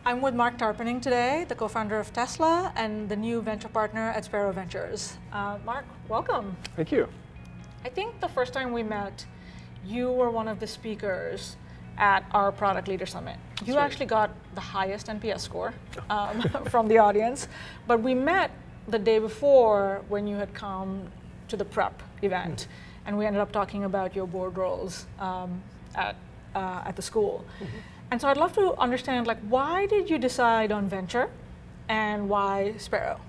I'm with Marc Tarpenning today, the co-founder of Tesla and the new venture partner at Spero Ventures. Marc, welcome. Thank you. I think the first time we met, you were one of the speakers at our Product Leader Summit. You actually got the highest NPS score from the audience, but we met the day before when you had come to the prep event, and we ended up talking about your board roles at the school. And so I'd love to understand, like, why did you decide on venture, and why Spero?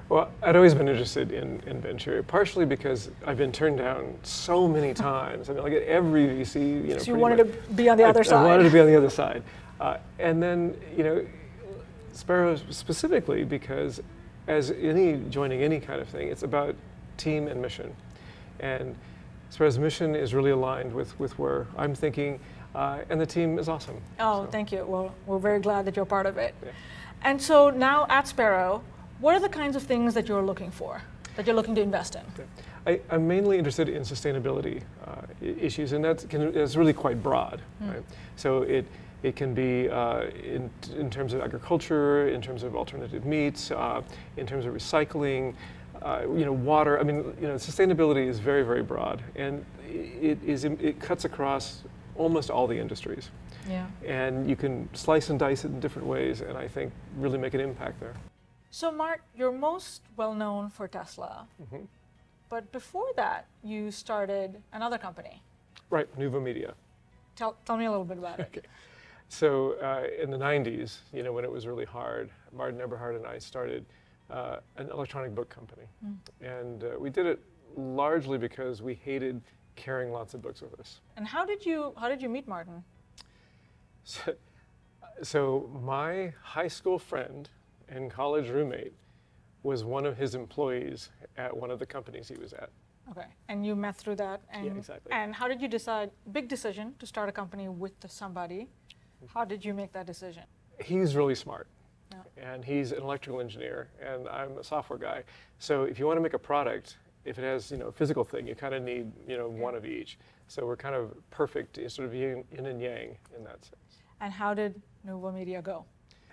Well, I'd always been interested in venture, partially because I've been turned down so many times. I mean, like at every VC, So you wanted to be on the other side. I wanted to be on the other side. And then, Spero specifically because as joining any kind of thing, it's about team and mission. And Spero's mission is really aligned with where I'm thinking, and the team is awesome. Oh, thank you. Well, we're very glad that you're part of it. Yeah. And so now at Spero, what are the kinds of things that you're looking for, that you're looking to invest in? I'm mainly interested in sustainability issues, and that's really quite broad. Right? So it can be in terms of agriculture, in terms of alternative meats, in terms of recycling, water. I mean, sustainability is very, very broad, and it cuts across almost all the industries. Yeah. And you can slice and dice it in different ways, and I think really make an impact there. So Marc, you're most well known for Tesla, but before that, you started another company. Right, Nuvo Media. Tell me a little bit about it. Okay. So in the 90s, when it was really hard, Martin Eberhard and I started an electronic book company. And we did it largely because we hated carrying lots of books with us. And how did you meet Martin? So my high school friend and college roommate was one of his employees at one of the companies he was at. Okay, and you met through that. And, yeah, exactly. And how did you decide, big decision, to start a company with somebody? How did you make that decision? He's really smart. Yeah. And he's an electrical engineer, and I'm a software guy. So if you want to make a product, if it has a physical thing, you kind of need one of each. So we're kind of perfect, sort of yin and yang in that sense. And how did Nuvo Media go?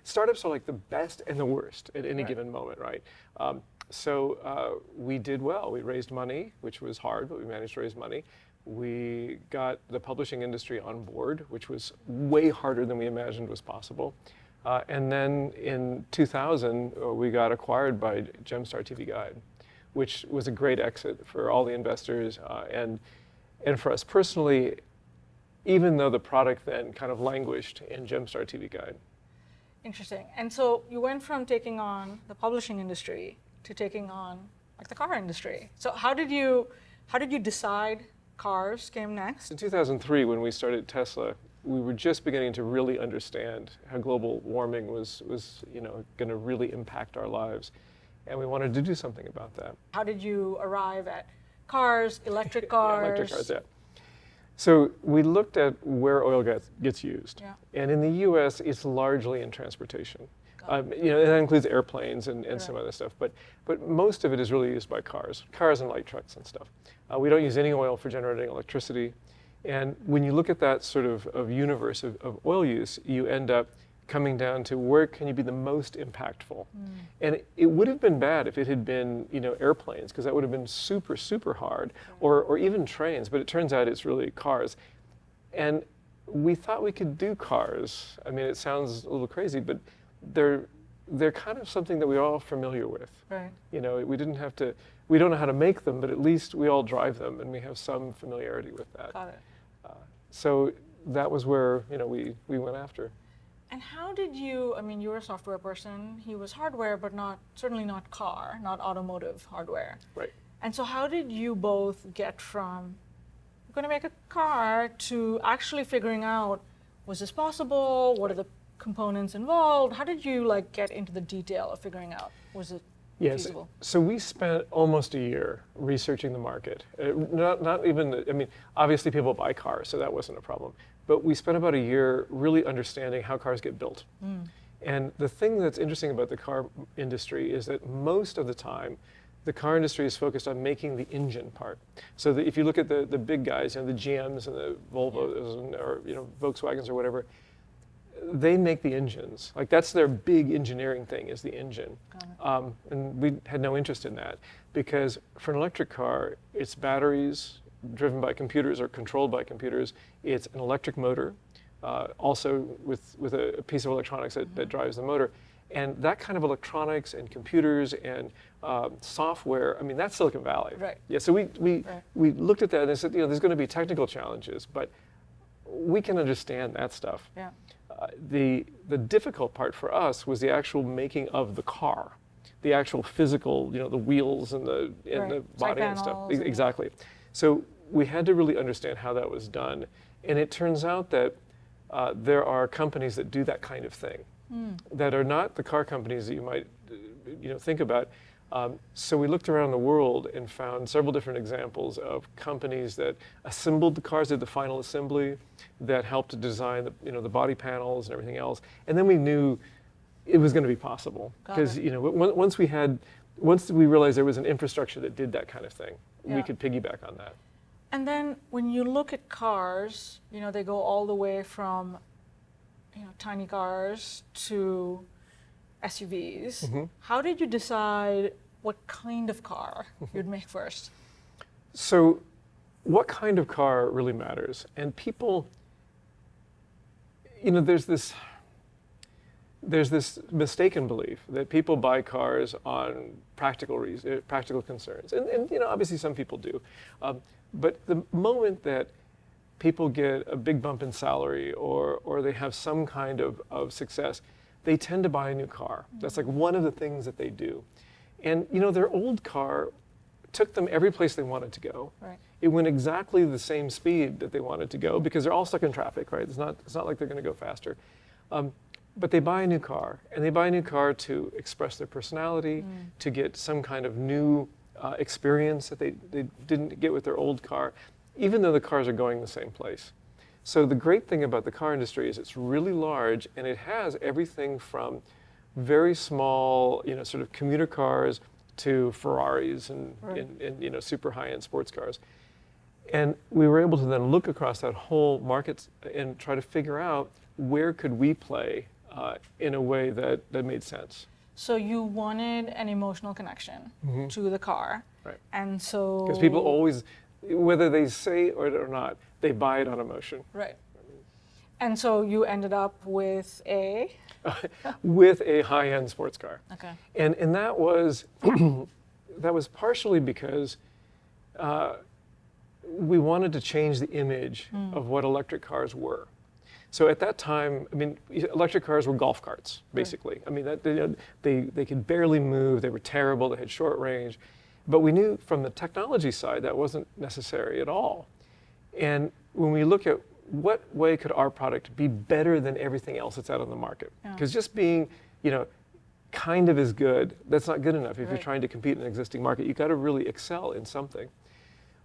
Startups are like the best and the worst at any given moment, right? So we did well. We raised money, which was hard, but we managed to raise money. We got the publishing industry on board, which was way harder than we imagined was possible. And then in 2000, we got acquired by Gemstar TV Guide, which was a great exit for all the investors and for us personally, even though the product then kind of languished in Gemstar TV Guide. Interesting. And so you went from taking on the publishing industry to taking on like the car industry. So how did you decide cars came next? In 2003, when we started Tesla, we were just beginning to really understand how global warming was going to really impact our lives, and we wanted to do something about that. How did you arrive at cars, electric cars? Yeah, electric cars, yeah. So we looked at where oil gets used, and in the U.S. it's largely in transportation. And that includes airplanes and some other stuff, but most of it is really used by cars and light trucks and stuff. We don't use any oil for generating electricity, and when you look at that sort of universe of oil use, you end up coming down to where can you be the most impactful. And it would have been bad if it had been airplanes, because that would have been super, super hard, or even trains, but it turns out it's really cars. And we thought we could do cars. I mean, it sounds a little crazy, but they're kind of something that we're all familiar with. Right. We don't know how to make them, but at least we all drive them, and we have some familiarity with that. Got it. So that was where we went after. And how did you, you were a software person, he was hardware, but certainly not automotive hardware. Right. And so how did you both get from, we're going to make a car, to actually figuring out, was this possible? What are the components involved? How did you get into the detail of figuring out, was it feasible? So we spent almost a year researching the market. Not even, obviously people buy cars, so that wasn't a problem. But we spent about a year really understanding how cars get built. And the thing that's interesting about the car industry is that most of the time, the car industry is focused on making the engine part. So that if you look at the big guys, the GMs and the Volvos or Volkswagens or whatever, they make the engines. Like that's their big engineering thing, is the engine. And we had no interest in that because for an electric car, it's batteries driven by computers or controlled by computers. It's an electric motor, also with a piece of electronics that drives the motor. And that kind of electronics and computers and software, I mean, that's Silicon Valley. Right. Yeah, so we looked at that and said, there's going to be technical challenges, but we can understand that stuff. Yeah. The difficult part for us was the actual making of the car, the actual physical, the wheels and the body and stuff. Exactly. So we had to really understand how that was done, and it turns out that there are companies that do that kind of thing, that are not the car companies that you might, think about. So we looked around the world and found several different examples of companies that assembled the cars, did the final assembly, that helped to design the body panels and everything else. And then we knew it was going to be possible because once we realized there was an infrastructure that did that kind of thing, we could piggyback on that. And then when you look at cars, they go all the way from tiny cars to SUVs. How did you decide what kind of car you'd make first? So what kind of car really matters? And people, there's this mistaken belief that people buy cars on practical concerns. And obviously some people do. But the moment that people get a big bump in salary or they have some kind of success, they tend to buy a new car. That's like one of the things that they do. And their old car took them every place they wanted to go. Right. It went exactly the same speed that they wanted to go because they're all stuck in traffic, right? It's not like they're going to go faster. But they buy a new car, and they buy a new car to express their personality, to get some kind of new experience that they didn't get with their old car, even though the cars are going the same place. So the great thing about the car industry is it's really large, and it has everything from very small, sort of commuter cars to Ferraris and super high-end sports cars. And we were able to then look across that whole market and try to figure out where could we play in a way that made sense. So you wanted an emotional connection to the car. Right. And so... Because people always, whether they say it or not, they buy it on emotion. Right. And so you ended up with a... with a high-end sports car. Okay. And that was partially because we wanted to change the image of what electric cars were. So at that time, electric cars were golf carts, basically. Right. They could barely move, they were terrible, they had short range. But we knew from the technology side that wasn't necessary at all. And when we look at what way could our product be better than everything else that's out on the market? Because just being, kind of is good, that's not good enough. If you're trying to compete in an existing market, you got to really excel in something.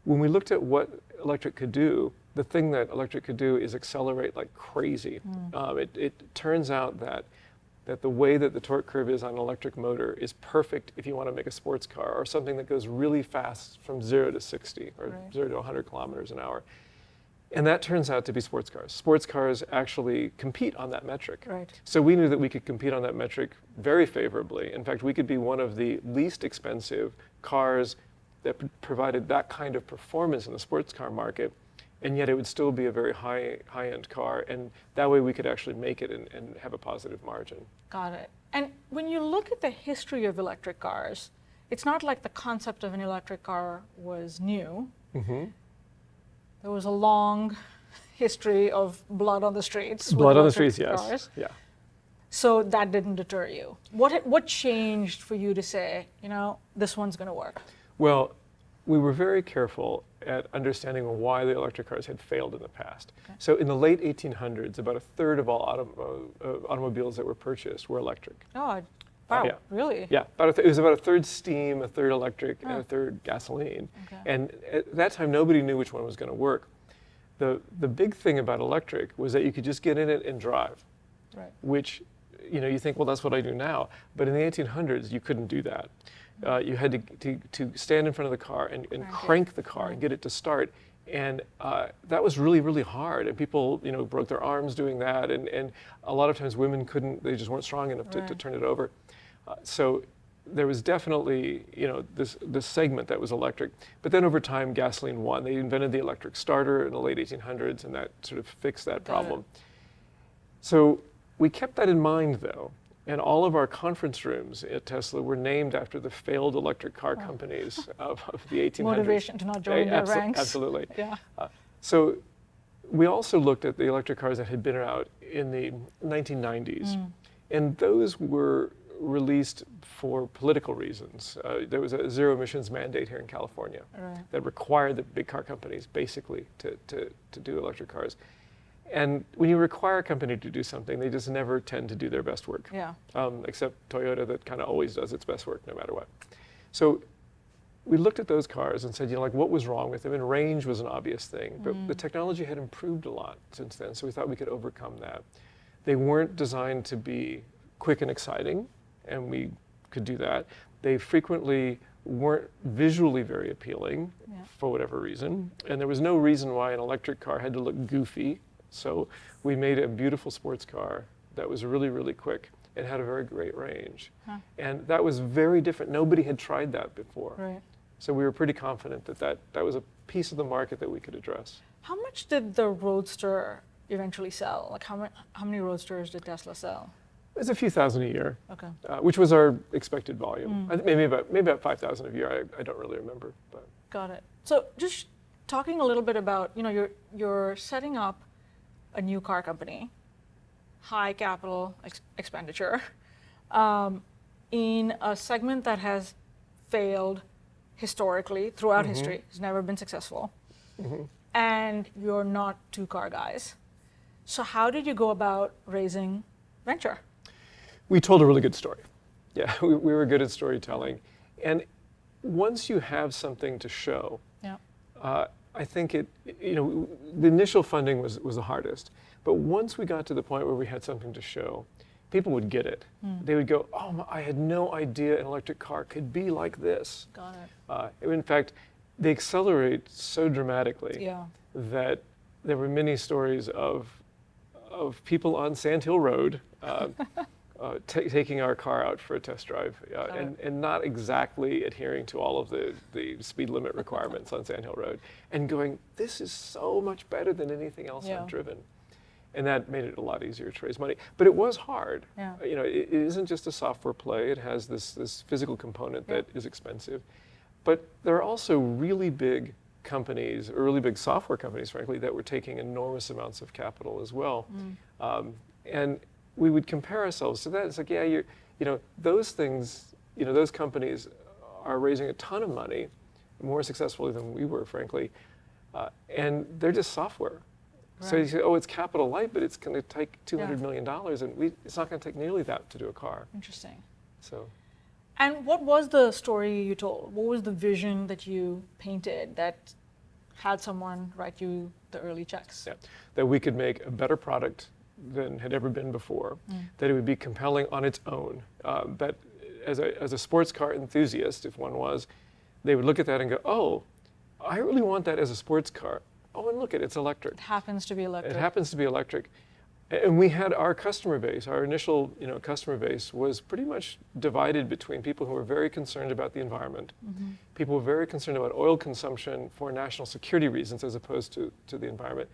When we looked at what electric could do, the thing that electric could do is accelerate like crazy. It turns out that the way that the torque curve is on an electric motor is perfect if you want to make a sports car or something that goes really fast from 0 to 60 or 0 to 100 kilometers an hour. And that turns out to be sports cars. Sports cars actually compete on that metric. Right. So we knew that we could compete on that metric very favorably. In fact, we could be one of the least expensive cars that provided that kind of performance in the sports car market, and yet it would still be a very high-end car, and that way we could actually make it and have a positive margin. Got it. And when you look at the history of electric cars, it's not like the concept of an electric car was new. There was a long history of blood on the streets. Blood on the streets, yes. Cars. Yeah. So that didn't deter you. What changed for you to say, this one's going to work? Well, we were very careful at understanding why the electric cars had failed in the past. Okay. So in the late 1800s, about a third of all automobiles that were purchased were electric. Oh, wow, really? Yeah, it was about a third steam, a third electric, and a third gasoline. Okay. And at that time, nobody knew which one was going to work. The big thing about electric was that you could just get in it and drive, which, you think, well, that's what I do now. But in the 1800s, you couldn't do that. You had to stand in front of the car and crank the car and get it to start. And that was really, really hard. And people, broke their arms doing that. And a lot of times women they just weren't strong enough to turn it over. So there was definitely, this segment that was electric. But then over time, gasoline won. They invented the electric starter in the late 1800s, and that sort of fixed that problem. So we kept that in mind, though. And all of our conference rooms at Tesla were named after the failed electric car companies of the 1800s. Motivation to not join their ranks. Absolutely. Yeah. So we also looked at the electric cars that had been out in the 1990s. And those were released for political reasons. There was a zero emissions mandate here in California that required the big car companies basically to do electric cars. And when you require a company to do something, they just never tend to do their best work. Except Toyota, that kind of always does its best work no matter what. So we looked at those cars and said, what was wrong with them? And range was an obvious thing, but the technology had improved a lot since then, so we thought we could overcome that. They weren't designed to be quick and exciting, and we could do that. They frequently weren't visually very appealing for whatever reason, and there was no reason why an electric car had to look goofy. So we made a beautiful sports car that was really, really quick and had a very great range. And that was very different. Nobody had tried that before. So we were pretty confident that was a piece of the market that we could address. How much did the Roadster eventually sell? Like how many Roadsters did Tesla sell? It's a few thousand a year, which was our expected volume. I think maybe about 5,000 a year. I don't really remember. But. Got it. So just talking a little bit about, you're setting up a new car company, high capital expenditure, in a segment that has failed historically throughout history. It's never been successful. And you're not two car guys. So how did you go about raising venture? We told a really good story. Yeah, we were good at storytelling. And once you have something to show, I think the initial funding was the hardest. But once we got to the point where we had something to show, people would get it. They would go, oh, I had no idea an electric car could be like this. Got it. In fact, they accelerate so dramatically that there were many stories of people on Sand Hill Road taking our car out for a test drive and not exactly adhering to all of the speed limit requirements on Sand Hill Road and going, this is so much better than anything else I've driven. And that made it a lot easier to raise money. But it was hard. It isn't just a software play. It has this physical component that is expensive. But there are also really big companies, or really big software companies, frankly, that were taking enormous amounts of capital as well. And we would compare ourselves to that. It's like, those things, those companies are raising a ton of money, more successfully than we were, frankly, and they're just software. So you say, oh, it's capital light, but it's going to take $200 million, and it's not going to take nearly that to do a car. Interesting. So. And what was the story you told? What was the vision that you painted that had someone write you the early checks? That we could make a better product than had ever been before, that it would be compelling on its own, that as a sports car enthusiast, if one was, they would look at that and go, oh, I really want that as a sports car. Oh, and look, it's electric. It happens to be electric. It happens to be electric. And we had our customer base, our initial customer base was pretty much divided between people who were very concerned about the environment, people who were very concerned about oil consumption for national security reasons as opposed to the environment,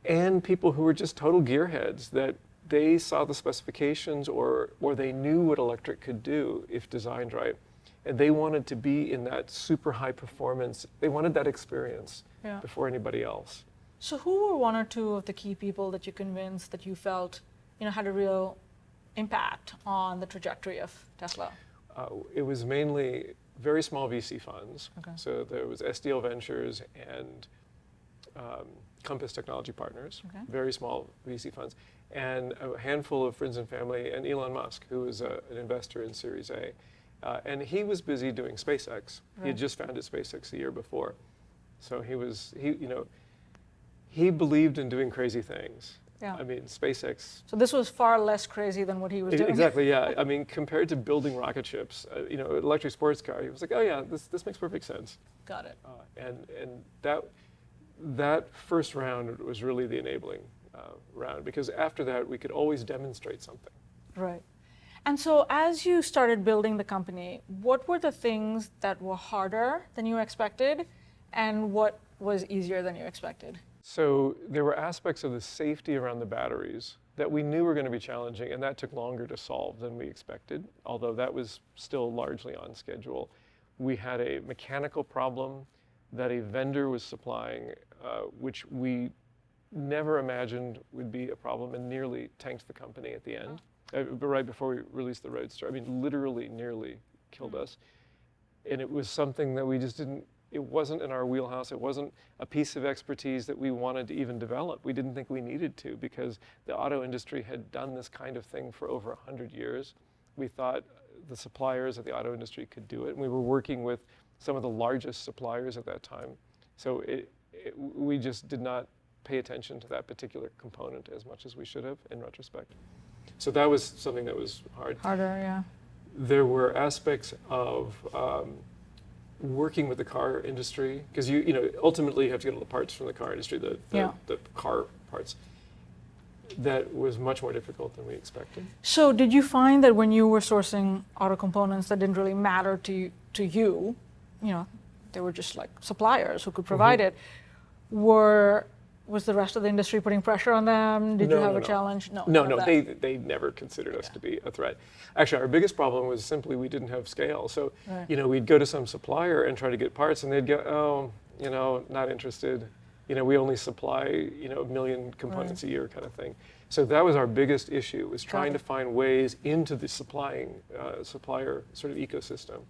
and people who were just total gearheads, that they saw the specifications or they knew what electric could do if designed right. And they wanted to be in that super high performance, they wanted that experience before anybody else. So who were one or two of the key people that you convinced that you felt had a real impact on the trajectory of Tesla? It was mainly very small VC funds. So there was Spero Ventures and Compass Technology Partners, very small VC funds, and a handful of friends and family, and Elon Musk, who was an investor in Series A. And he was busy doing SpaceX. He had just founded SpaceX the year before. So he believed in doing crazy things. I mean, SpaceX. So this was far less crazy than what he was doing. Exactly, yeah. I mean, compared to building rocket ships, an electric sports car, he was like, oh yeah, this makes perfect sense. Got it. And that that first round was really the enabling round, because after that we could always demonstrate something. Right. And so as you started building the company, what were the things that were harder than you expected, and what was easier than you expected? So there were aspects of the safety around the batteries that we knew were going to be challenging, and that took longer to solve than we expected, although that was still largely on schedule. We had a mechanical problem that a vendor was supplying, which we never imagined would be a problem, and nearly tanked the company at the end. Right before we released the Roadster. I mean, literally nearly killed us. And it was something that we just didn't, it wasn't in our wheelhouse. It wasn't a piece of expertise that we wanted to even develop. We didn't think we needed to, because the auto industry had done this kind of thing for over 100 years. We thought the suppliers of the auto industry could do it. And we were working with some of the largest suppliers at that time. So we just did not pay attention to that particular component as much as we should have in retrospect. So that was something that was hard. Harder, yeah. There were aspects of working with the car industry, because you ultimately you have to get all the parts from the car industry, the car parts. That was much more difficult than we expected. So did you find that when you were sourcing auto components that didn't really matter to you, they were just like suppliers who could provide it, was the rest of the industry putting pressure on them? Did you have a challenge? No, they never considered us to be a threat. Actually, our biggest problem was simply we didn't have scale. So, we'd go to some supplier and try to get parts, and they'd go, not interested. We only supply, 1 million components a year kind of thing. So that was our biggest issue, was trying to find ways into the supplier sort of ecosystem,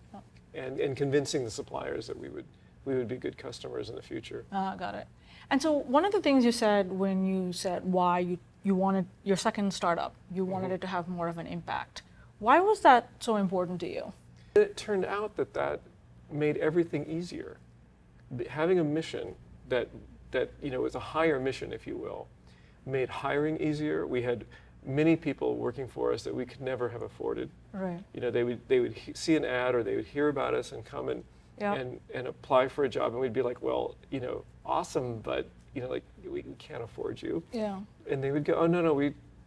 and convincing the suppliers that we would be good customers in the future. Got it. And so one of the things you said when you said why you wanted your second startup, you wanted it to have more of an impact. Why was that so important to you? It turned out that made everything easier. Having a mission that was a higher mission, if you will, made hiring easier. We had many people working for us that we could never have afforded. Right. They would see an ad, or they would hear about us and come and apply for a job, and we'd be like, well, awesome, but we can't afford you. Yeah. And they would go, oh no,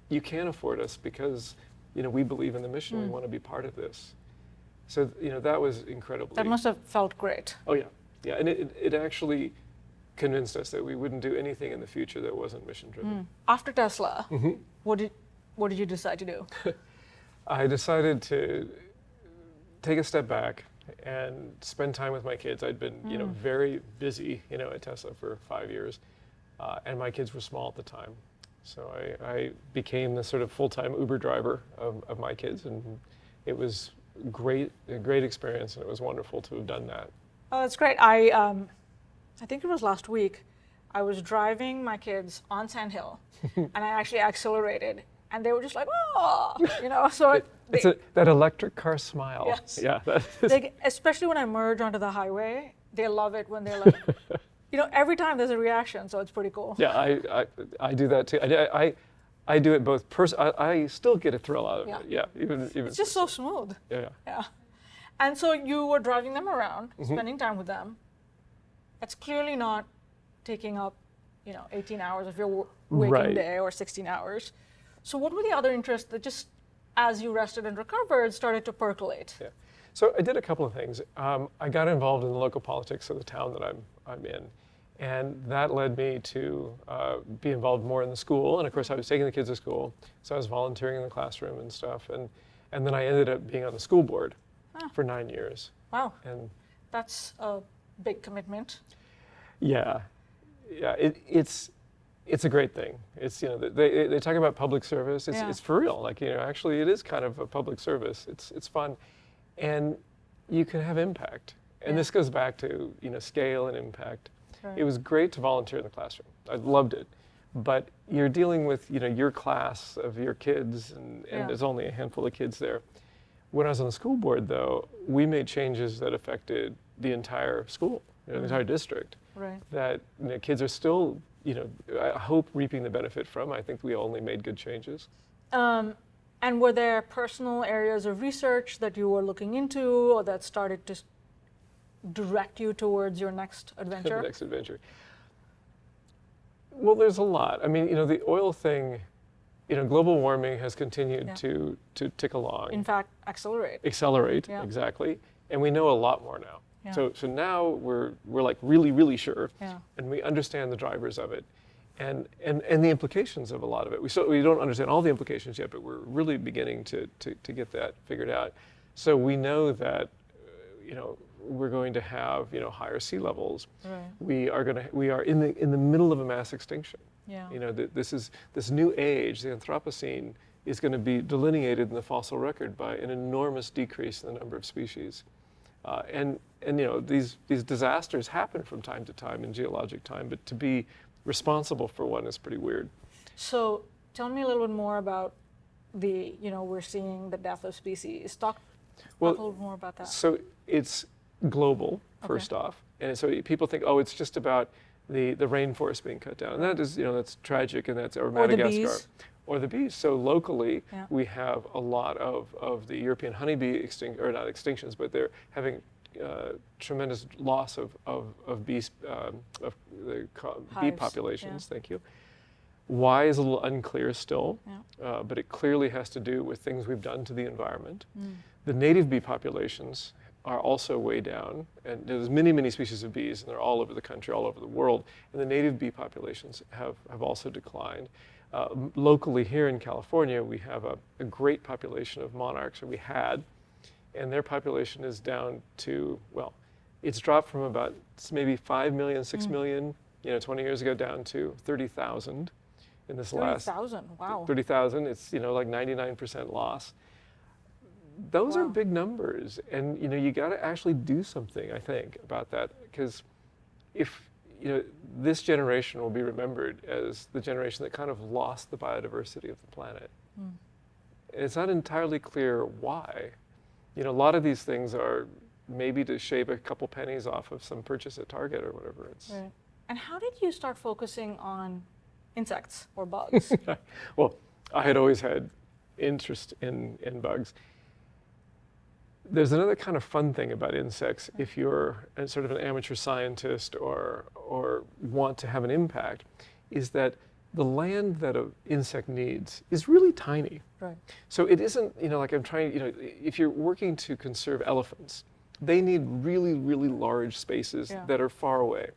you can't afford us because we believe in the mission. We want to be part of this. So that was incredibly. That must have felt great. Oh yeah, and it actually convinced us that we wouldn't do anything in the future that wasn't mission driven. After Tesla, what did you decide to do? I decided to take a step back and spend time with my kids. I'd been, very busy, at Tesla for 5 years, and my kids were small at the time. So I became the sort of full-time Uber driver of my kids, and it was a great experience, and it was wonderful to have done that. Oh, that's great. I think it was last week. I was driving my kids on Sand Hill, and I actually accelerated, and they were just like, oh, so it's that electric car smile. Yes. Yeah. Especially when I merge onto the highway, they love it when they're like, every time there's a reaction, so it's pretty cool. Yeah, I do that too. I do it both. I still get a thrill out of it. Yeah, even it's just so smooth. Yeah. And so you were driving them around, spending time with them. That's clearly not taking up, 18 hours of your waking day or 16 hours. So what were the other interests that just, as you rested and recovered, started to percolate? Yeah. So I did a couple of things. I got involved in the local politics of the town that I'm in, and that led me to be involved more in the school. And of course, I was taking the kids to school, so I was volunteering in the classroom and stuff. And then I ended up being on the school board for 9 years. Wow. And that's a big commitment. Yeah. It's a great thing. It's they talk about public service. It's for real. Actually, it is kind of a public service. It's fun, and you can have impact. And this goes back to scale and impact. Right. It was great to volunteer in the classroom. I loved it, but you're dealing with your class of your kids, and there's only a handful of kids there. When I was on the school board, though, we made changes that affected the entire school, the entire district. Right. That kids are still. I hope reaping the benefit from. I think we only made good changes. And were there personal areas of research that you were looking into, or that started to direct you towards your next adventure? The next adventure. Well, there's a lot. I mean, the oil thing, global warming has continued to tick along. In fact, accelerate. Accelerate, exactly. And we know a lot more now. So now we're like really, really sure, and we understand the drivers of it, and the implications of a lot of it. We don't understand all the implications yet, but we're really beginning to get that figured out. So we know that, we're going to have higher sea levels. Right. We are in the middle of a mass extinction. Yeah. This new age, the Anthropocene, is going to be delineated in the fossil record by an enormous decrease in the number of species. And these disasters happen from time to time in geologic time, but to be responsible for one is pretty weird. So tell me a little bit more about we're seeing the death of species. Talk a little more about that. So it's global, first off. And so people think, it's just about the rainforest being cut down. And that is, that's tragic, and that's or Madagascar. Or the bees. So locally, we have a lot of the European honeybee not extinctions, but they're having tremendous loss of bees, of the bee populations. Thank you. Why is a little unclear still, but it clearly has to do with things we've done to the environment. The native bee populations are also way down, and there's many, many species of bees, and they're all over the country, all over the world, and the native bee populations have also declined. Locally here in California, we have a great population of monarchs, or we had, and their population is down to, it's dropped from about maybe 5 million, 6 million, 20 years ago, down to 30,000 in this 30,000, wow. 30,000, it's, like 99% loss. Those are big numbers, and, you got to actually do something, I think, about that, because if, this generation will be remembered as the generation that kind of lost the biodiversity of the planet. And it's not entirely clear why. A lot of these things are maybe to shave a couple pennies off of some purchase at Target or whatever. Right. And how did you start focusing on insects or bugs? Well, I had always had interest in bugs. There's another kind of fun thing about insects if you're sort of an amateur scientist or want to have an impact, is that the land that an insect needs is really tiny. Right. So it isn't, like I'm trying, if you're working to conserve elephants, they need really, really large spaces that are far away.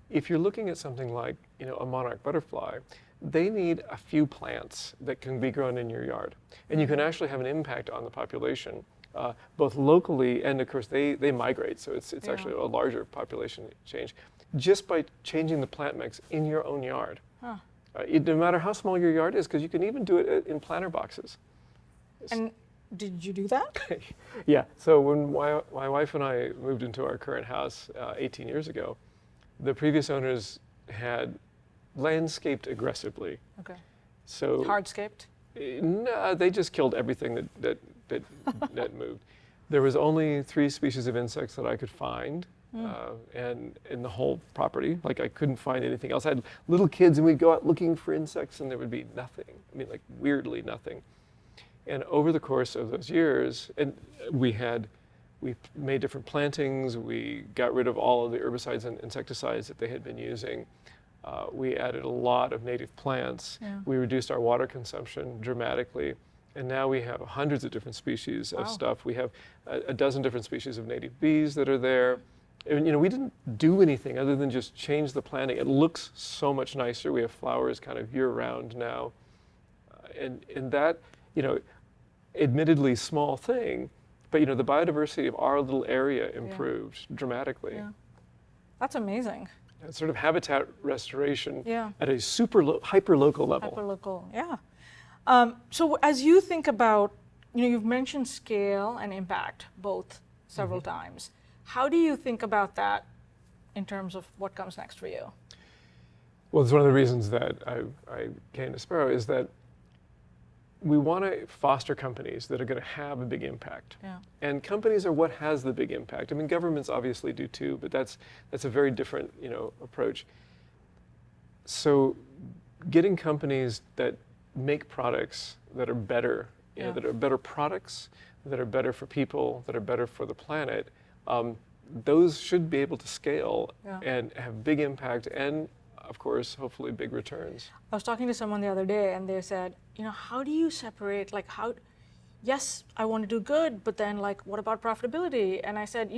If you're looking at something like, a monarch butterfly, they need a few plants that can be grown in your yard. And you can actually have an impact on the population. Both locally, and of course they migrate, so it's actually a larger population change, just by changing the plant mix in your own yard. No matter how small your yard is, because you can even do it in planter boxes. And did you do that? Yeah, so when my wife and I moved into our current house 18 years ago, the previous owners had landscaped aggressively. Okay. So hardscaped? No, they just killed everything that moved. There was only 3 species of insects that I could find, and in the whole property. Like, I couldn't find anything else. I had little kids, and we'd go out looking for insects, and there would be nothing. I mean, like, weirdly nothing. And over the course of those years, and we made different plantings. We got rid of all of the herbicides and insecticides that they had been using. We added a lot of native plants. We reduced our water consumption dramatically. And now we have hundreds of different species of stuff. We have a dozen different species of native bees that are there. And, we didn't do anything other than just change the planting. It looks so much nicer. We have flowers kind of year-round now. And that, admittedly small thing, but, the biodiversity of our little area improved dramatically. Yeah. That's amazing. It's sort of habitat restoration at a hyper-local level. Hyper-local, yeah. So as you think about, you've mentioned scale and impact both several times. How do you think about that in terms of what comes next for you? Well, it's one of the reasons that I came to Spero, is that we want to foster companies that are going to have a big impact. Yeah. And companies are what has the big impact. I mean, governments obviously do too, but that's a very different, approach. So getting companies that make products that are better, that are better products, that are better for people, that are better for the planet, those should be able to scale and have big impact and of course, hopefully big returns. I was talking to someone the other day and they said, how do you separate, yes, I want to do good, but then what about profitability? And I said,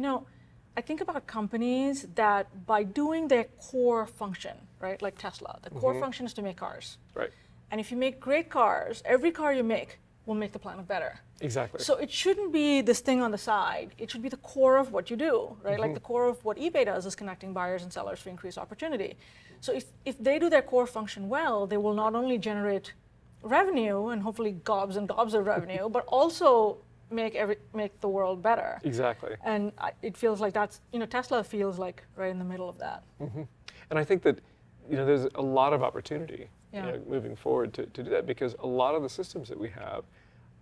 I think about companies that by doing their core function, right, like Tesla, the core function is to make cars. Right. And if you make great cars, every car you make will make the planet better. Exactly. So it shouldn't be this thing on the side. It should be the core of what you do, right? Like the core of what eBay does is connecting buyers and sellers for increased opportunity. So if they do their core function well, they will not only generate revenue and hopefully gobs and gobs of revenue, but also make the world better. Exactly. And it feels like that's, Tesla feels like right in the middle of that. And I think that, there's a lot of opportunity moving forward to do that, because a lot of the systems that we have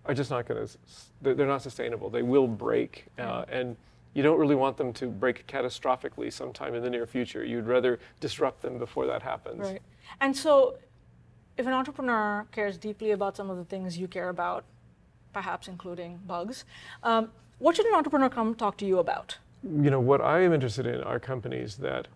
are just not going to, they're not sustainable. They will break, and you don't really want them to break catastrophically sometime in the near future. You'd rather disrupt them before that happens. Right. And so if an entrepreneur cares deeply about some of the things you care about, perhaps including bugs, what should an entrepreneur come talk to you about? What I am interested in are companies that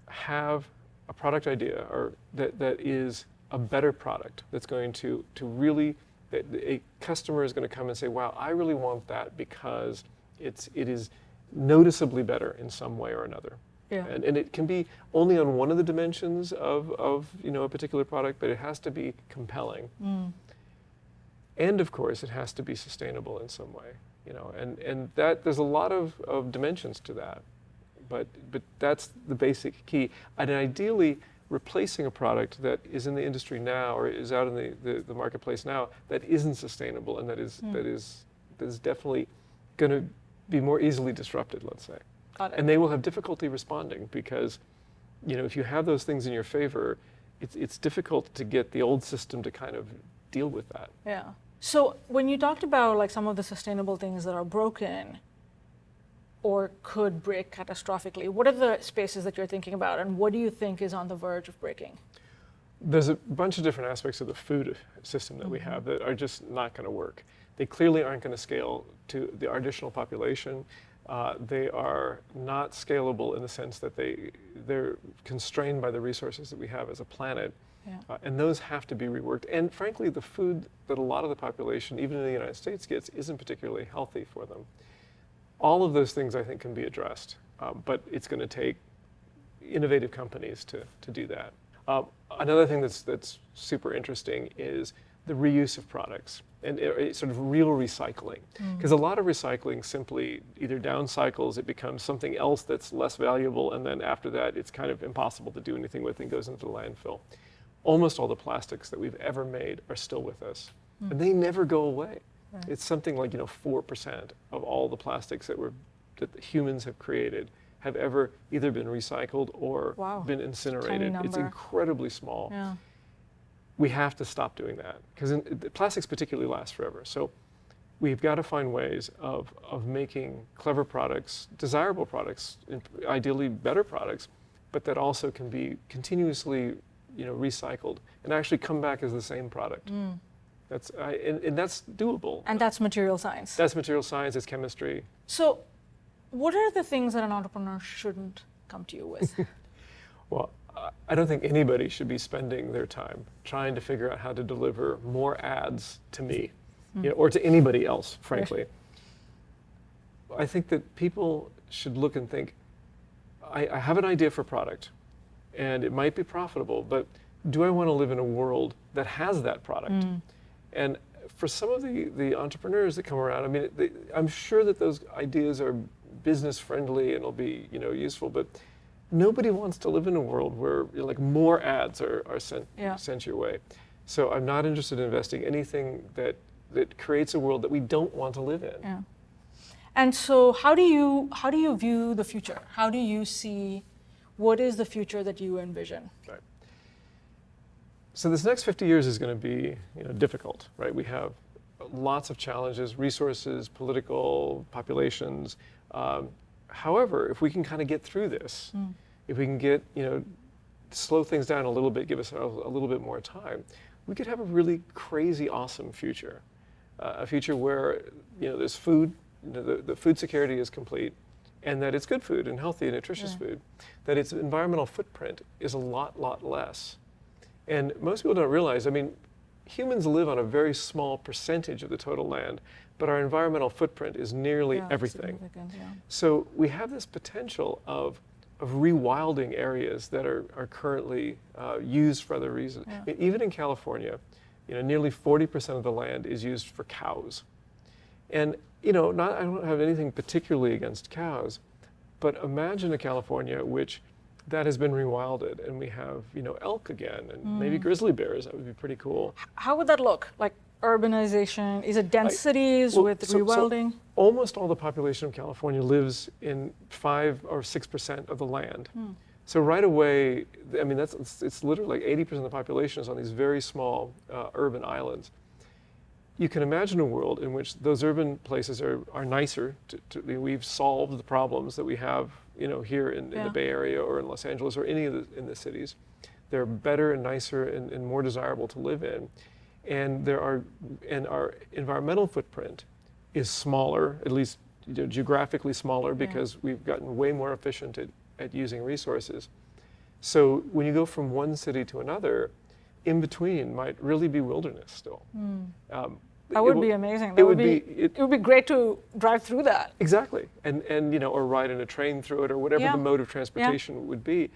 have a product idea, or that is a better product, that's going to really, that a customer is going to come and say, wow, I really want that because it is noticeably better in some way or another. Yeah. And it can be only on one of the dimensions of a particular product, but it has to be compelling. And of course, it has to be sustainable in some way. And that there's a lot of dimensions to that, but that's the basic key. And ideally, replacing a product that is in the industry now or is out in the marketplace now that isn't sustainable and that is definitely going to be more easily disrupted, let's say. Got it. And they will have difficulty responding because, if you have those things in your favor, it's difficult to get the old system to kind of deal with that. Yeah. So when you talked about some of the sustainable things that are broken or could break catastrophically, what are the spaces that you're thinking about, and what do you think is on the verge of breaking? There's a bunch of different aspects of the food system that we have that are just not going to work. They clearly aren't going to scale to our additional population. They are not scalable in the sense that they're constrained by the resources that we have as a planet. Yeah. And those have to be reworked. And frankly, the food that a lot of the population, even in the United States, gets isn't particularly healthy for them. All of those things, I think, can be addressed, but it's going to take innovative companies to do that. Another thing that's super interesting is the reuse of products and sort of real recycling. Because a lot of recycling simply either downcycles, it becomes something else that's less valuable, and then after that, it's kind of impossible to do anything with and goes into the landfill. Almost all the plastics that we've ever made are still with us, and they never go away. Right. It's something like 4% of all the plastics that humans have created have ever either been recycled or been incinerated. It's incredibly small. Yeah. We have to stop doing that because plastics particularly last forever. So we've got to find ways of making clever products, desirable products, ideally better products, but that also can be continuously recycled and actually come back as the same product. And that's doable. And that's material science. That's material science, it's chemistry. So what are the things that an entrepreneur shouldn't come to you with? Well, I don't think anybody should be spending their time trying to figure out how to deliver more ads to me or to anybody else, frankly. Right. I think that people should look and think, I have an idea for a product and it might be profitable, but do I want to live in a world that has that product? And for some of the entrepreneurs that come around, I mean, I'm sure that those ideas are business friendly and will be useful, but nobody wants to live in a world where more ads are sent your way. So I'm not interested in investing anything that creates a world that we don't want to live in. Yeah. And so how do you view the future? How do you see, what is the future that you envision? Right. So this next 50 years is going to be difficult, right? We have lots of challenges, resources, political, populations. However, if we can kind of get through this, if we can get, slow things down a little bit, give us a little bit more time, we could have a really crazy, awesome future. A future where, there's food, the food security is complete. and that it's good food and healthy and nutritious food, that its environmental footprint is a lot less. And most people don't realize, I mean, humans live on a very small percentage of the total land, but our environmental footprint is nearly everything. So we have this potential of rewilding areas that are currently used for other reasons. I mean, even in California, nearly 40% of the land is used for cows. And I don't have anything particularly against cows, but imagine a California which that has been rewilded, and we have elk again, and maybe grizzly bears. That would be pretty cool. How would that look? Like urbanization? Is it densities with rewilding? So almost all the population of California lives in 5 or 6% of the land. So right away, I mean, it's literally like 80% of the population is on these very small urban islands. You can imagine a world in which those urban places are nicer. We've solved the problems that we have, here in the Bay Area or in Los Angeles or any of in the cities. They're better and nicer and more desirable to live in, and our environmental footprint is smaller, at least geographically smaller, because we've gotten way more efficient at using resources. So when you go from one city to another, in between might really be wilderness still. That would be amazing. It would be great to drive through that. Exactly, and or ride in a train through it, or whatever the mode of transportation would be.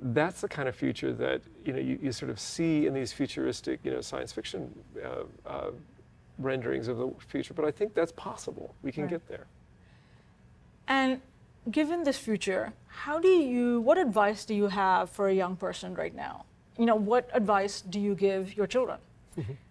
That's the kind of future that you sort of see in these futuristic science fiction renderings of the future. But I think that's possible. We can get there. And given this future, what advice do you have for a young person right now? What advice do you give your children?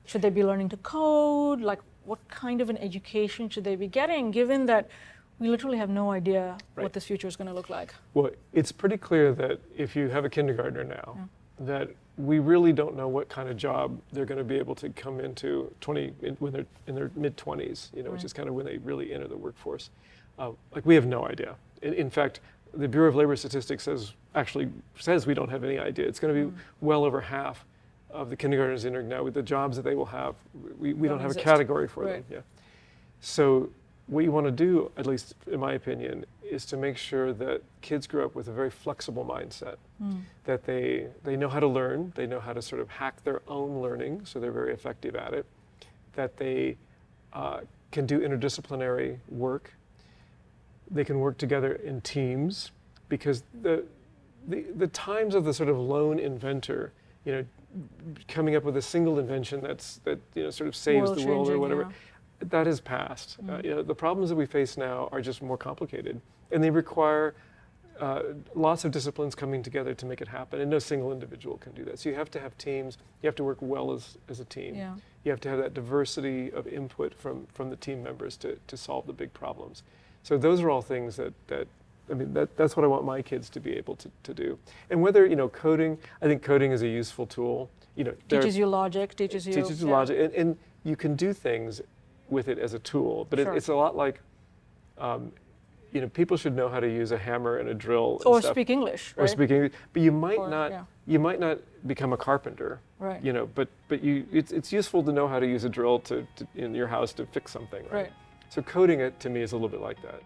Should they be learning to code? Like, what kind of an education should they be getting, given that we literally have no idea what this future is going to look like? Well, it's pretty clear that if you have a kindergartner now, that we really don't know what kind of job they're going to be able to come into when they're in their mid-20s, which is kind of when they really enter the workforce. We have no idea. In fact, the Bureau of Labor Statistics says we don't have any idea. It's going to be well over half of the kindergartners entering now with the jobs that they will have. We don't have a category for them. Yeah. So what you want to do, at least in my opinion, is to make sure that kids grow up with a very flexible mindset, that they know how to learn, they know how to sort of hack their own learning, so they're very effective at it, that they can do interdisciplinary work, they can work together in teams, because the times of the sort of lone inventor, coming up with a single invention that sort of saves the world or whatever, that has passed. The problems that we face now are just more complicated, and they require lots of disciplines coming together to make it happen, and no single individual can do that. So you have to have teams, you have to work well as a team. You have to have that diversity of input from the team members to solve the big problems. So those are all things that's what I want my kids to be able to do. And whether, coding, I think coding is a useful tool. Teaches you logic, teaches you logic, and you can do things with it as a tool, but it's a lot like, people should know how to use a hammer and a drill. Or speak English, right? Or speak English, but you might not become a carpenter, right? But it's useful to know how to use a drill in your house to fix something, right? So coding it to me is a little bit like that.